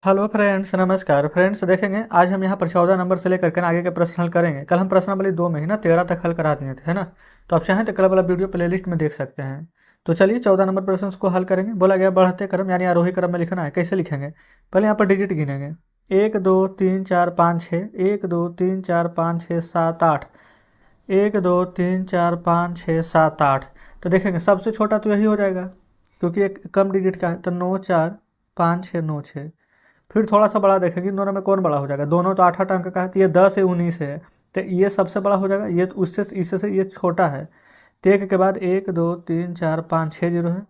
Hello friends, नमस्कार friends. देखेंगे आज हम यहाँ पर 14 नंबर से लेकर के आगे के प्रश्न हल करेंगे। कल हम प्रश्नावली 2 में ही ना 13 तक हल करा दिए थे, है ना। तो आप चाहें तो कल वाला वीडियो प्लेलिस्ट में देख सकते हैं। तो चलिए 14 नंबर प्रश्न को हल करेंगे। बोला गया बढ़ते क्रम यानी आरोही क्रम में लिखना है। कैसे लिखेंगे? पहले यहाँ पर डिजिट गिनेंगे। 1 2 3 4 5 6, 1 2 3 4 5 6 7 8, 1 2 3 4 5 6 7 8। तो देखेंगे सबसे छोटा तो यही हो जाएगा, क्योंकि एक कम डिजिट का है। तो 9 4 5 6 9 6। फिर थोड़ा सा बड़ा देखेंगे, इन दोनों में कौन बड़ा हो जाएगा। दोनों तो 8 8 अंक का है, तो ये 10 है 19 है। तो ये सबसे बड़ा हो जाएगा, ये तो उससे इससे से ये छोटा है। तो एक के बाद 1 2 3 4 5 6 जीरो है।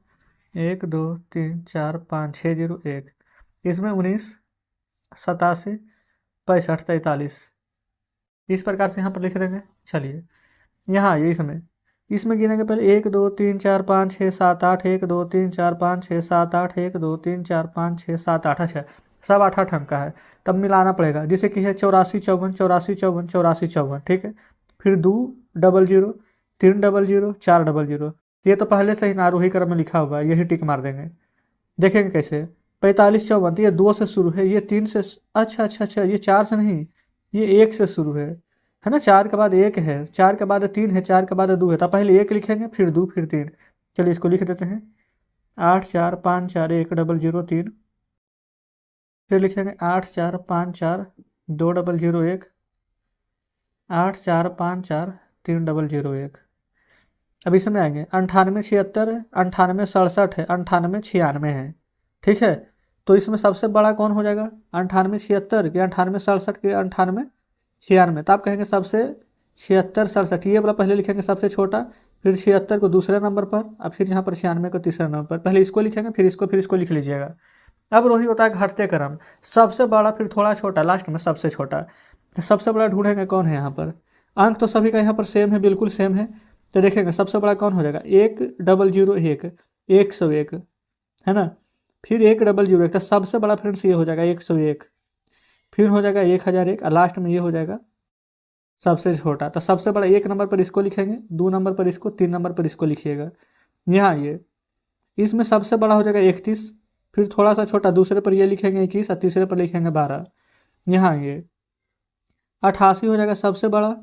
1 2 3 4 5 6 0 1। इसमें 19 87 65 43। इस प्रकार से यहाँ पर लिख देंगे। चलिए यहाँ ये इसमें इसमें गिनेंगे। पहले 1 2 3 4 5 6 7 8, 1 2 3 4 5 6 7 8, 1 2 3 4 5 6 7 8। अच्छा, सब 8 8 अंक का है। तब मिलाना पड़ेगा, जैसे कि है 84 54 84 54 84 54। ठीक है। फिर 2 0 0 3 0 0 4 0 0। ये तो पहले से ही आरोही क्रम में लिखा हुआ है, यही टिक मार देंगे। देखेंगे कैसे। 45 54, तो ये 2 से शुरू है, ये 3 से। अच्छा अच्छा अच्छा, ये 4 से नहीं, ये 1 से शुरू है ना। 4 के बाद 1 है, 4 के बाद 3 है, 4 के बाद 2 है। तो पहले 1 लिखेंगे, फिर 2, फिर 3। चलिए इसको लिख देते हैं। 8 4 5 4 1 0 0 3। फिर लिखेंगे 8 4 5 4 2 0 0 1। 8 4 5 4 3 0 0 1। अब इसमें आएंगे 98 76 है, 98 67 है, 98 96 है। ठीक है। तो इसमें सबसे बड़ा कौन हो जाएगा? 98 76 कि 98 67 कि 98 96। तो आप कहेंगे सबसे 76 67, ये वाला पहले लिखेंगे सबसे छोटा, फिर 76 को दूसरे नंबर पर, और फिर यहाँ पर 96 को तीसरे नंबर पर। पहले इसको लिखेंगे, फिर इसको लिख लीजिएगा। अब रोही होता है घटते क्रम। सबसे बड़ा, फिर थोड़ा छोटा, लास्ट में सबसे छोटा। तो सबसे बड़ा ढूंढेंगे कौन है यहाँ पर। अंक तो सभी का यहाँ पर सेम है, बिल्कुल सेम है। तो देखेंगे सबसे बड़ा कौन हो जाएगा। 1 0 0 1, 101, है ना। फिर 1 0 0 1, तो सबसे बड़ा फ्रेंड्स ये हो जाएगा 101। फिर हो जाएगा 1001, और लास्ट में ये हो जाएगा सबसे छोटा। तो सबसे बड़ा 1 नंबर पर इसको लिखेंगे, 2 नंबर पर इसको, 3 नंबर पर इसको लिखिएगा। यहाँ ये इसमें सबसे बड़ा हो जाएगा 31। फिर थोड़ा सा छोटा दूसरे पर ये लिखेंगे 21, और तीसरे पर लिखेंगे 12। यहाँ ये 88 हो जाएगा सबसे बड़ा,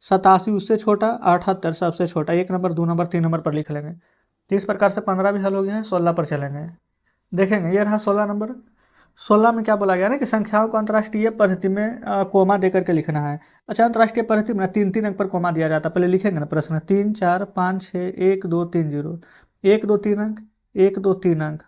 87 उससे छोटा, 78 सबसे छोटा। 1 नंबर, 2 नंबर, 3 नंबर पर लिख लेंगे। तो इस प्रकार से 15 भी हल हो गया है। 16 पर चलेंगे। देखेंगे ये रहा 16 नंबर। 16 में क्या बोला गया ना कि संख्याओं को अंतर्राष्ट्रीय पद्धति में कोमा देकर के लिखना है। अच्छा, अंतर्राष्ट्रीय पद्धति में 3 3 अंक पर कोमा दिया जाता है। पहले लिखेंगे ना प्रश्न। 3 4 5 6 1 2 3 0। 1 2 3 अंक, 1 2 3 अंक।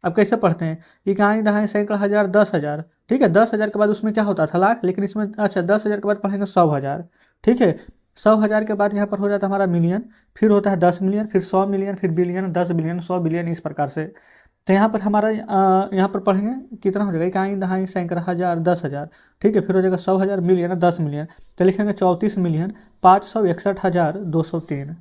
अब कैसे पढ़ते हैं? इकाई दहाई सैकड़ा हजार 10,000। ठीक है। 10,000 के बाद उसमें क्या होता था? लाख। लेकिन इसमें अच्छा 10,000 के बाद पढ़ेंगे 100,000। ठीक है। 100,000 के बाद यहाँ पर हो जाता है हमारा मिलियन। फिर होता है 10 मिलियन, फिर 100 मिलियन, फिर बिलियन, 10 बिलियन, 100 बिलियन, इस प्रकार से। तो यहाँ पर हमारा यहाँ पर पढ़ेंगे कितना हो जाएगा। इकाई दहाई सैकड़ा हजार 10,000। ठीक है। फिर हो जाएगा 100,000, मिलियन, 10 मिलियन। तो लिखेंगे 34,561,203।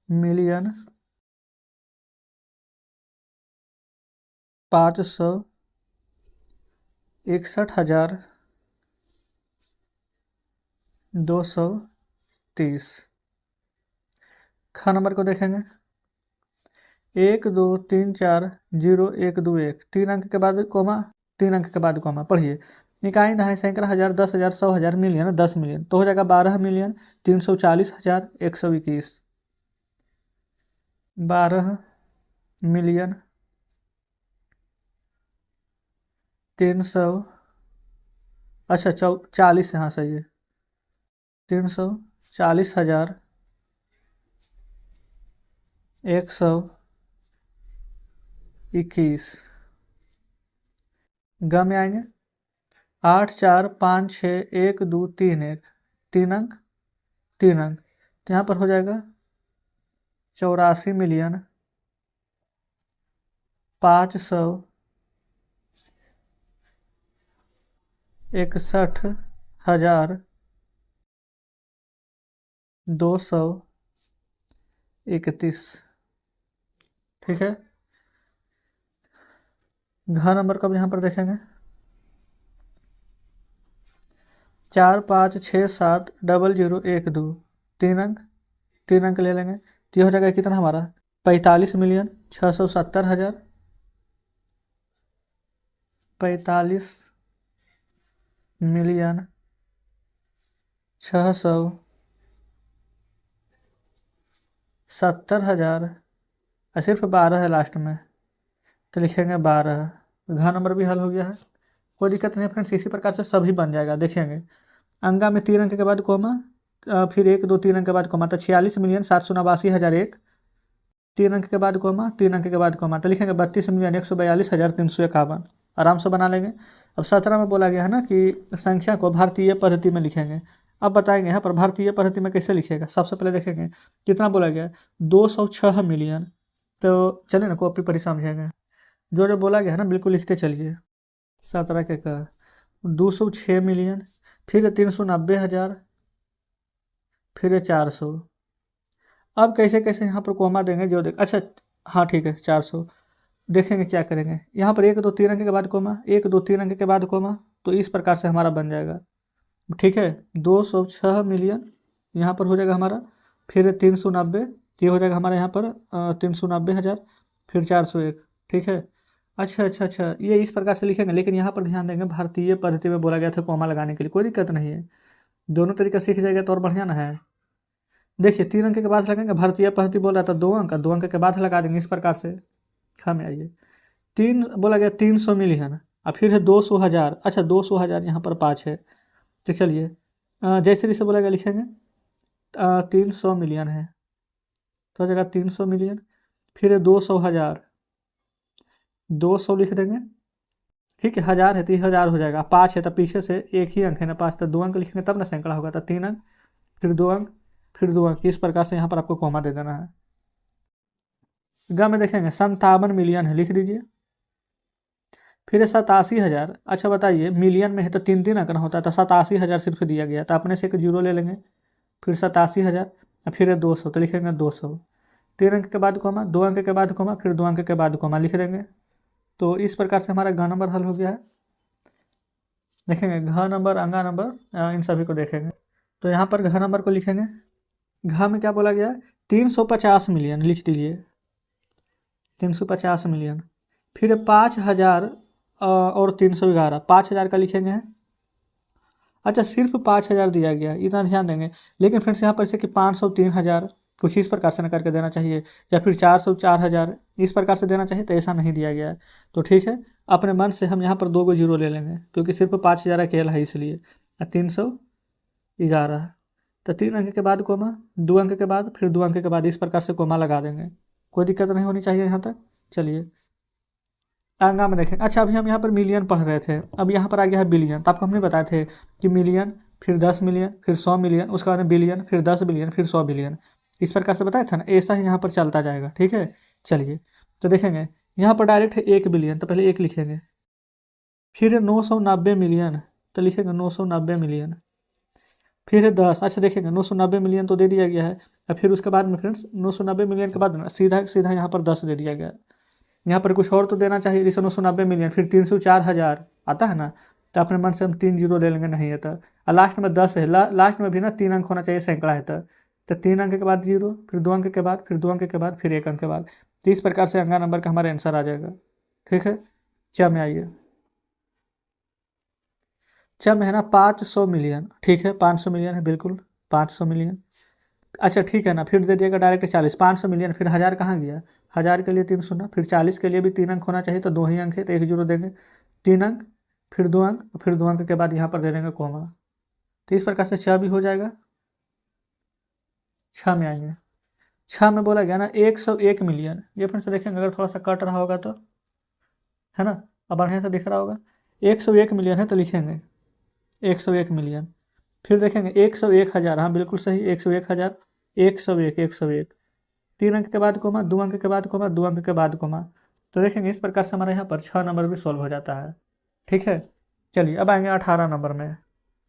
34,561,203। ख नंबर को देखेंगे। 1 2 3 4 0 1 2 1, 3 अंक के बाद कोमा, 3 अंक के बाद कोमा। पढ़िए। इकाई दहाई सैकड़ा हजार 10,000 100,000 मिलियन 10 मिलियन, तो हो जाएगा 12,340,121। 12,300, अच्छा 40, हाँ सही है। 340,121। ग में आएंगे 8 4 5 6 1 2 3 1, 3 अंक, 3 अंक। तो यहाँ पर हो जाएगा 84,61,231। ठीक है। घ नंबर का भी यहाँ पर देखेंगे। 4 5 6 7 0 0 1 2, 3 अंक, 3 अंक ले लेंगे। तो ये हो जाएगा कितना हमारा 45,670,000, 45,670,000 और सिर्फ 12 है लास्ट में, तो लिखेंगे 12। घ नंबर भी हल हो गया है, कोई दिक्कत नहीं फ्रेंड्स। इसी प्रकार से सभी बन जाएगा। देखेंगे अंगा में 3 अंक के बाद कोमा, फिर 1 2 3 अंक के बाद कोमा, तो 46,789,001, 3 अंक के बाद कोमा, 3 अंक के बाद कोमा, तो लिखेंगे 32,142,351। आराम से बना लेंगे। अब 17 में बोला गया है ना कि संख्या को भारतीय पद्धति में लिखेंगे। अब बताएंगे यहाँ पर भारतीय पद्धति में कैसे लिखेगा। सबसे पहले देखेंगे कितना बोला गया है, 206 मिलियन। तो चलिए ना कॉपी पर ही समझेंगे, जो जो बोला गया है ना बिल्कुल लिखते चलिए। 17 के का 206 मिलियन, फिर 390,000, फिर 400। अब कैसे कैसे यहाँ पर कोमा देंगे जो देख, अच्छा हाँ ठीक है 400। देखेंगे क्या करेंगे, यहाँ पर 1 2 3 अंक के बाद कोमा, 1 2 3 अंक के बाद कोमा, तो इस प्रकार से हमारा बन जाएगा। ठीक है 206 मिलियन यहाँ पर हो जाएगा हमारा, फिर 390, ये हो जाएगा हमारा यहाँ पर 390,000, फिर 401। ठीक है अच्छा, ये इस प्रकार से लिखेंगे। लेकिन यहाँ पर ध्यान देंगे भारतीय पद्धति में बोला गया था कोमा लगाने के लिए, कोई दिक्कत नहीं है, दोनों तरीका सीख जाएगा तो और बढ़िया ना है। देखिए 3 अंक के बाद लगाएंगे, भारतीय पद्धति बोल रहा था 2 अंक, 2 अंक के बाद लगा देंगे इस प्रकार से। में आइए 3 बोला गया 300 मिलियन, और फिर है 200,000। अच्छा 200,000 यहाँ पर 5 है, तो चलिए जैसे जैसे बोला गया लिखेंगे। 300 मिलियन है तो हो जाएगा 300 मिलियन, फिर है 200,000, 200 लिख देंगे। ठीक है 1000 है तो 1000 हो जाएगा, 5 है तो पीछे से एक ही अंक है ना 5, तो 2 अंक लिखेंगे तब ना सैकड़ा होगा, तो 3 अंक, फिर 2 अंक, फिर 2 अंक, इस प्रकार से यहाँ पर आपको कॉमा दे देना है। ग में देखेंगे 57 मिलियन है, लिख दीजिए। फिर 87,000। अच्छा बताइए मिलियन में है तो 3 3 अंक ना होता है, तो 87,000 सिर्फ दिया गया, तो अपने से एक जीरो ले लेंगे, फिर 87,000, फिर 200, तो लिखेंगे 200। 3 अंक के बाद कोमा, 2 अंक के बाद कोमा, फिर 2 अंक के बाद कोमा लिख देंगे। तो इस प्रकार से हमारा घ नंबर हल हो गया है। देखेंगे घ नंबर, अंगा नंबर, इन सभी को देखेंगे। तो यहाँ पर घ नंबर को लिखेंगे। घ में क्या बोला गया है, 350 मिलियन लिख दीजिए, 350 मिलियन, फिर 5,000 और 311, 5,000 का लिखेंगे। अच्छा सिर्फ 5,000 दिया गया, इतना ध्यान देंगे। लेकिन फ्रेंड्स यहाँ पर से कि 500 3,000 कुछ इस प्रकार से न करके देना चाहिए, या फिर 400 4,000 इस प्रकार से देना चाहिए, तो ऐसा नहीं दिया गया है। तो ठीक है अपने मन से हम यहाँ पर 2 जीरो ले लेंगे, क्योंकि सिर्फ 5,000 अकेला है इसलिए। 311, तो 3 अंक के बाद कोमा, 2 अंक के बाद, फिर 2 अंक के बाद, इस प्रकार से कोमा लगा देंगे, कोई दिक्कत नहीं होनी चाहिए यहाँ तक। चलिए आगा में देखें। अच्छा अभी हम यहाँ पर मिलियन पढ़ रहे थे, अब यहाँ पर आ गया है बिलियन। तो आपको हमने बताए थे कि मिलियन, फिर 10 मिलियन, फिर 100 मिलियन, उसके बाद में बिलियन, फिर 10 बिलियन, फिर 100 बिलियन, इस प्रकार से बताया था ना, ऐसा ही यहाँ पर चलता जाएगा। ठीक है चलिए तो देखेंगे यहाँ पर डायरेक्ट है 1 बिलियन, तो पहले 1 लिखेंगे, फिर 990 मिलियन, तो लिखेंगे 990 मिलियन, फिर है 10। अच्छा देखेंगे 990 मिलियन तो दे दिया गया है, और फिर उसके बाद में फ्रेंड्स 990 मिलियन के बाद सीधा सीधा यहाँ पर 10 दे दिया गया है। यहाँ पर कुछ और तो देना चाहिए, जैसे 990 मिलियन, फिर 304,000 आता है ना, तो अपने मन से हम 3 जीरो ले लेंगे, नहीं है तो। और लास्ट में 10 है, लास्ट में भी ना 3 अंक होना चाहिए, सैकड़ा है तो 3 अंक के बाद जीरो, फिर 2 अंक के बाद, फिर 2 अंक के बाद, फिर 1 अंक के बाद। तो इस प्रकार से अंगा नंबर का हमारा आंसर आ जाएगा। ठीक है च में आइए, च में है ना 500 मिलियन। ठीक है 500 मिलियन है, बिल्कुल 500 मिलियन। अच्छा ठीक है ना, फिर दे दिएगा डायरेक्ट 40, 500 मिलियन, फिर 1000 कहाँ गया, 1000 के लिए 3 शून्य, फिर 40 के लिए भी 3 अंक होना चाहिए, तो 2 ही अंक है तो 1 जीरो देंगे, 3 अंक, फिर 2 अंक, फिर 2 अंक के बाद यहाँ पर दे देंगे कोमा। तो इस प्रकार से 6 भी हो जाएगा। 6 में आएंगे, 6 में बोला गया ना 101 मिलियन। ये फिर से देखेंगे अगर थोड़ा सा कट रहा होगा तो, है ना, अब बढ़िया से दिख रहा होगा। 101 मिलियन है तो लिखेंगे 101 मिलियन, फिर देखेंगे 101,000, हाँ बिल्कुल सही 101,000, 101 101, 3 अंक के बाद कोमा, 2 अंक के बाद कोमा, 2 अंक के बाद कोमा। तो देखेंगे इस प्रकार से हमारे यहाँ पर 6 नंबर भी सॉल्व हो जाता है। ठीक है चलिए अब आएंगे 18 नंबर में।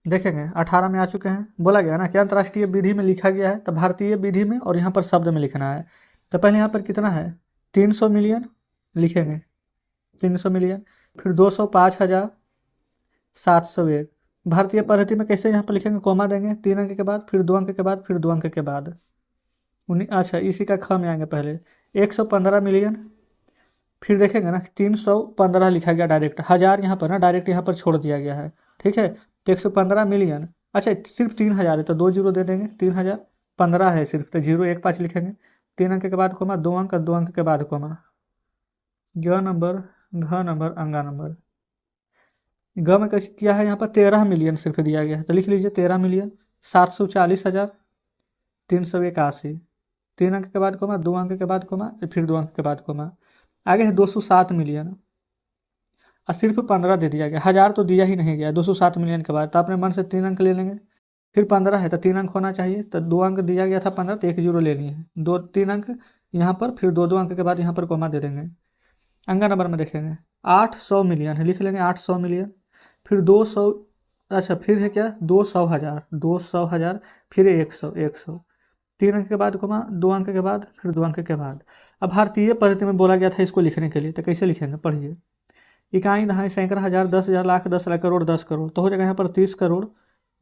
देखेंगे 18 में आ चुके हैं, बोला गया ना कि अंतर्राष्ट्रीय विधि में लिखा गया है, तो भारतीय विधि में और यहाँ पर शब्द में लिखना है। तो पहले यहाँ पर कितना है 300 मिलियन लिखेंगे, 300 मिलियन, फिर 205,701। भारतीय पद्धति में कैसे यहाँ पर लिखेंगे, कोमा देंगे, 3 अंक के बाद, फिर 2 अंक के बाद, फिर 2 अंक के बाद। अच्छा इसी का ख में आएंगे पहले 115 मिलियन, फिर देखेंगे ना 315 लिखा गया डायरेक्ट, हज़ार यहाँ पर ना डायरेक्ट यहाँ पर छोड़ दिया गया है, ठीक है। तो 115 मिलियन, अच्छा सिर्फ 3000 है तो 2 जीरो दे देंगे, 3000, 15 है सिर्फ तो 015 लिखेंगे, 3 अंक के बाद कोमा, 2 अंक, 2 अंक के बाद कोमा, ग नंबर, घ नंबर, अंगा नंबर। ग में कैसे किया है, यहाँ पर 13 मिलियन सिर्फ दिया गया है तो लिख लीजिए 13 मिलियन 740,381, 3 अंक के बाद कोमा, 2 अंक के बाद कोमा, फिर 2 अंक के बाद कोमा। आगे है 207 मिलियन और सिर्फ 15 दे दिया गया, हज़ार तो दिया ही नहीं गया 207 मिलियन के बाद, तो अपने मन से 3 अंक ले लेंगे, फिर 15 है तो 3 अंक होना चाहिए, तो 2 अंक दिया गया था 15 तो 1 जीरो ले लिए हैं, 2 3 अंक यहाँ पर, फिर 2 2 अंक के बाद यहाँ पर कोमा दे देंगे। अंगा नंबर में देखेंगे 800 मिलियन है, लिख लेंगे 800 मिलियन, फिर 200, अच्छा फिर है क्या 200,000, 200,000, फिर 100, 100, 3 अंक के बाद कोमा, 2 अंक के बाद, फिर 2 अंक के बाद। अब भारतीय पद्धति में बोला गया था इसको लिखने के लिए, तो कैसे लिखेंगे पढ़िए। इकाई, दहाई, सैकड़ा, हज़ार, 10,000, लाख, 10 लाख, करोड़, 10 करोड़, तो हो जाएगा यहाँ पर 30 करोड़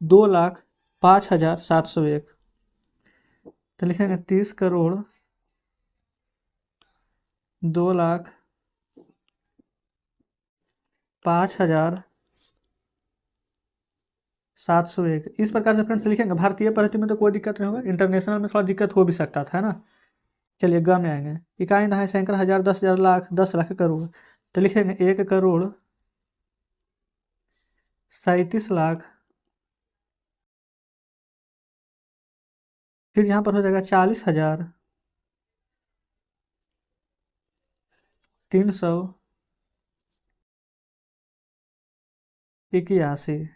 2,05,701, तो लिखेंगे 30 करोड़ 2,05,701। इस प्रकार से फ्रेंड्स लिखेंगे। भारतीय पद्धति में तो कोई दिक्कत नहीं होगा, इंटरनेशनल में थोड़ा दिक्कत हो भी सकता था, है ना। चलिए ग में आएंगे, इकाई, दहाई, सैकड़ा, हज़ार, 10,000, लाख, 10 लाख, करोड़, तो लिखेंगे 1,37,00,000, फिर यहाँ पर हो जाएगा 40,381।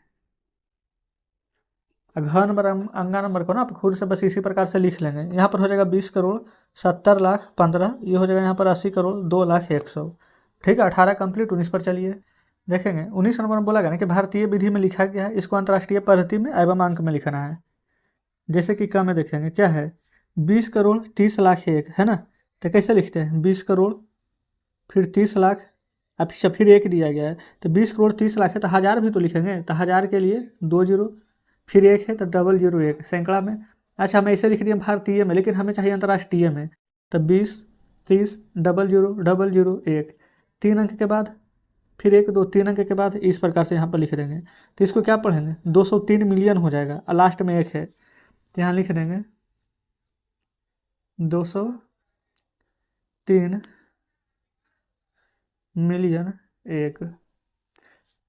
घ नंबर, अंगा नंबर को ना आप खुद से बस इसी प्रकार से लिख लेंगे। यहाँ पर हो जाएगा 20,70,00,000 ये हो जाएगा यहाँ पर 80,02,01,00,000। ठीक है, 18 कंप्लीट। 19 पर चलिए देखेंगे। 19 नंबर में बोला गया ना कि भारतीय विधि में लिखा गया है, इसको अंतर्राष्ट्रीय पद्धति में एवं अंक में लिखना है। जैसे कि क में देखेंगे क्या है, 20,30,00,001 है ना, तो कैसे लिखते हैं 20 करोड़ फिर 30 लाख, अब फिर एक दिया गया है तो 20,30,00,000 है तो हज़ार भी तो लिखेंगे, तो हज़ार के लिए 2 जीरो, फिर 1 है तो 001 सैकड़ा में। अच्छा हम ऐसे लिख दिए भारतीय में, लेकिन हमें चाहिए अंतर्राष्ट्रीय में, तो 20, 30, 00001, 3 अंक के बाद, फिर 1 2 3 अंक के बाद, इस प्रकार से यहाँ पर लिख देंगे। तो इसको क्या पढ़ेंगे, 203 मिलियन हो जाएगा और लास्ट में 1 है तो यहाँ लिख देंगे 203 मिलियन 1।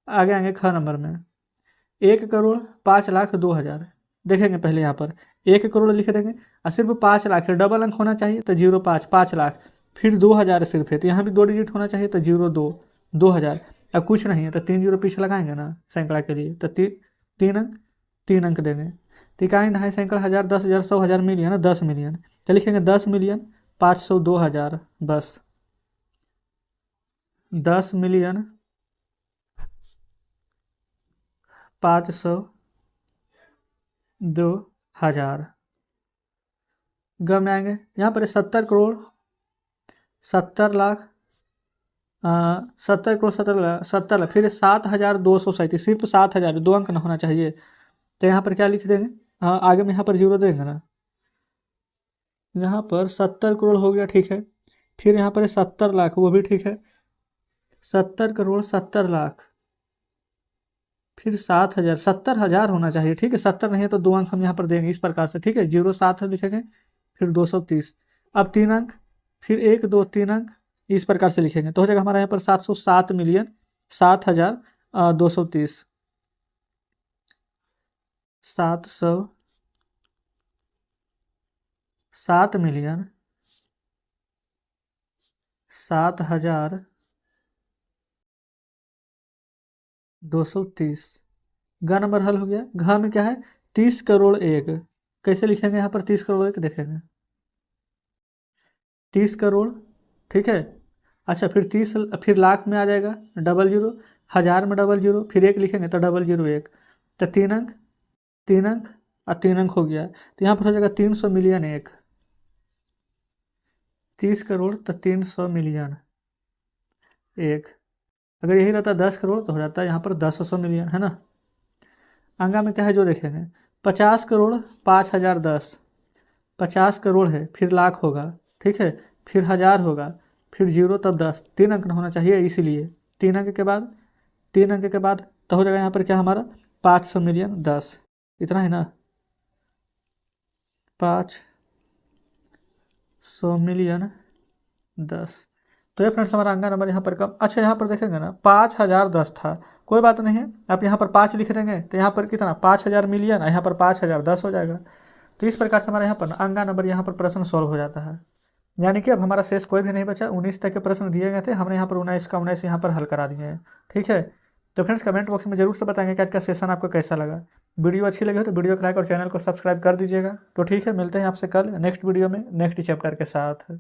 आगे आएंगे ख नंबर में, 1,05,02,000 देखेंगे। पहले यहाँ पर 1 करोड़ लिख देंगे और सिर्फ 5 लाख है, डबल अंक होना चाहिए तो 05, 5 लाख, फिर 2,000 सिर्फ है तो यहाँ भी 2 डिजिट होना चाहिए तो 02, 2,000। अब कुछ नहीं है तो 3 जीरो पीछे लगाएंगे ना सैकड़ा के लिए, तो 3 अंक देंगे। तो इकाई, दहाई, सैकड़ा, हज़ार, 10,000, 100,000, मिलियन, 10 मिलियन, तो लिखेंगे 10,502,000, बस 10,502,000। ग में आएंगे, यहाँ पर 70 करोड़ 70 लाख, 70 करोड़ 70 लाख, फिर 7,237, सिर्फ 7,000, 2 अंक ना होना चाहिए तो यहाँ पर क्या लिख देंगे, हाँ आगे में यहाँ पर जीरो देंगे ना। यहाँ पर 70 करोड़ हो गया, ठीक है। फिर यहाँ पर 70 लाख, वो भी ठीक है, 70 करोड़ 70 लाख, फिर 7,000, 70,000 होना चाहिए, ठीक है। 70 नहीं है तो 2 अंक हम यहाँ पर देंगे इस प्रकार से, ठीक है। 07 लिखेंगे, फिर 230, अब 3 अंक, फिर 1 2 3 अंक, इस प्रकार से लिखेंगे तो हो जाएगा हमारा यहाँ पर 707 मिलियन 7,230, 707 मिलियन 7,230। घ नंबर हल हो गया। घ में क्या है, 30 करोड़ 1, कैसे लिखेंगे यहाँ पर 30 करोड़ 1 देखेंगे, 30 करोड़, ठीक है। अच्छा फिर 30, फिर लाख में आ जाएगा 00, हज़ार में 00, फिर 1 लिखेंगे तो 001, तो 3 अंक 3 अंक और 3 अंक हो गया, तो यहाँ पर हो जाएगा 300 मिलियन 1, 30 करोड़ तो 300 मिलियन 1। अगर यही रहता 10 करोड़ तो हो जाता है यहाँ पर 10 मिलियन, है ना। अंगा में क्या है जो देखेंगे, 50 करोड़ 5,010, 50 करोड़ है फिर लाख होगा, ठीक है, फिर 1000 होगा, फिर 0 तब 10, 3 अंक होना चाहिए इसीलिए 3 अंक के बाद, 3 अंक के बाद तो हो जाएगा यहाँ पर क्या हमारा 500 मिलियन 10, इतना है ना, 500 मिलियन 10। तो ये फ्रेंड्स हमारा अंगा नंबर यहाँ पर कम। अच्छा यहाँ पर देखेंगे ना 5010 था, कोई बात नहीं है, आप यहाँ पर 5 लिख देंगे तो यहाँ पर कितना 5000 मिलियन, यहाँ पर 5010 हो जाएगा। तो इस प्रकार से हमारा यहाँ पर ना अंगा नंबर यहाँ पर प्रश्न सॉल्व हो जाता है। यानी कि अब हमारा शेष कोई भी नहीं बचा, 19 तक के प्रश्न दिए गए थे, हमने यहाँ पर 19 का 19 यहाँ पर हल करा दिए हैं। ठीक है, तो फ्रेंड्स कमेंट बॉक्स में जरूर से बताएंगे कि आज का सेशन आपको कैसा लगा। वीडियो अच्छी लगी हो तो वीडियो को लाइक और चैनल को सब्सक्राइब कर दीजिएगा। तो ठीक है, मिलते हैं आपसे कल नेक्स्ट वीडियो में नेक्स्ट चैप्टर के साथ।